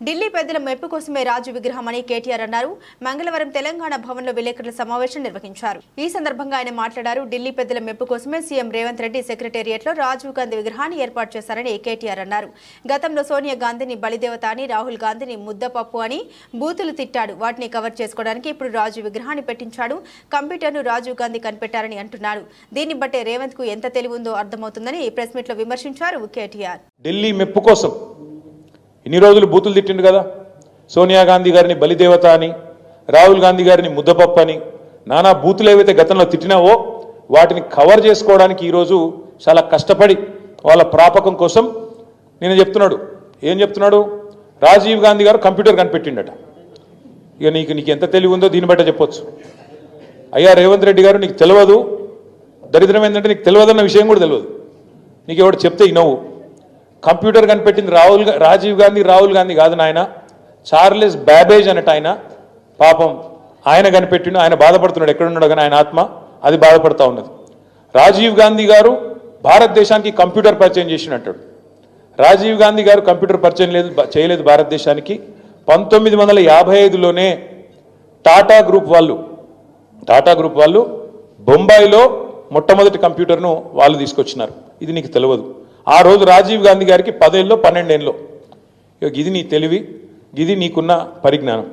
ఢిల్లీ పెద్దల మెప్పు కోసమే రాజు విగ్రహమని కేటీఆర్ అన్నారు. మంగళవారం తెలంగాణ భవన్లో విలేకరుల సమావేశం నిర్వహించారు. ఈ సందర్భంగా ఆయన మాట్లాడారు. ఢిల్లీ పెద్దల మెప్పు కోసమే సీఎం రేవంత్ రెడ్డి సెక్రటేరియట్లో రాజీవ్ గాంధీ విగ్రహాన్ని ఏర్పాటు చేశారని కేటీఆర్ అన్నారు. గతంలో సోనియా గాంధీని బలిదేవత అని, రాహుల్ గాంధీని ముద్దపప్పు అని బూతులు తిట్టాడు. వాటిని కవర్ చేసుకోవడానికి ఇప్పుడు రాజు విగ్రహాన్ని పెట్టించాడు. కంప్యూటర్ను రాజీవ్ గాంధీ కనిపెట్టారని అంటున్నారు. దీన్ని బట్టే రేవంత్ కు ఎంత తెలివుందో అర్థమవుతుందని ప్రెస్ మీట్ లో విమర్శించారు కేటీఆర్. ఢిల్లీ మెప్పు కోసం ఇన్ని రోజులు బూతులు తిట్టిండు కదా. సోనియా గాంధీ గారిని బలిదేవత అని, రాహుల్ గాంధీ గారిని ముద్దపప్పు అని, నానా బూతులు ఏవైతే గతంలో తిట్టినావో వాటిని కవర్ చేసుకోవడానికి ఈరోజు చాలా కష్టపడి వాళ్ళ ప్రాపకం కోసం నేను చెప్తున్నాడు. ఏం చెప్తున్నాడు? రాజీవ్ గాంధీ గారు కంప్యూటర్ కనిపెట్టిండట. ఇక నీకు ఎంత తెలివి ఉందో దీన్ని బట్ట చెప్పొచ్చు. అయ్యా రేవంత్ రెడ్డి గారు, నీకు తెలియదు. దరిద్రం ఏంటంటే నీకు తెలియదన్న విషయం కూడా తెలియదు. నీకు ఎవడు చెప్తే ఇనవు. కంప్యూటర్ కనిపెట్టింది రాజీవ్ గాంధీ, రాహుల్ గాంధీ కాదు నాయన, చార్లెస్ బ్యాబేజ్ అన్నట్టు ఆయన. పాపం ఆయన కనిపెట్టిండు. ఆయన బాధపడుతున్నాడు, ఎక్కడున్నాడు కానీ ఆయన ఆత్మ అది బాధపడుతూ ఉన్నది. రాజీవ్ గాంధీ గారు భారతదేశానికి కంప్యూటర్ పరిచయం చేసినట్టు. రాజీవ్ గాంధీ గారు కంప్యూటర్ పరిచయం చేయలేదు భారతదేశానికి. 1955లోనే టాటా గ్రూప్ వాళ్ళు బొంబాయిలో మొట్టమొదటి కంప్యూటర్ను వాళ్ళు తీసుకొచ్చినారు. ఇది నీకు తెలియదు. ఆ రోజు రాజీవ్ గాంధీ గారికి 10 ఏళ్ళలో 12 ఏళ్ళలో. ఇది నీ తెలివి, ఇది నీకున్న పరిజ్ఞానం.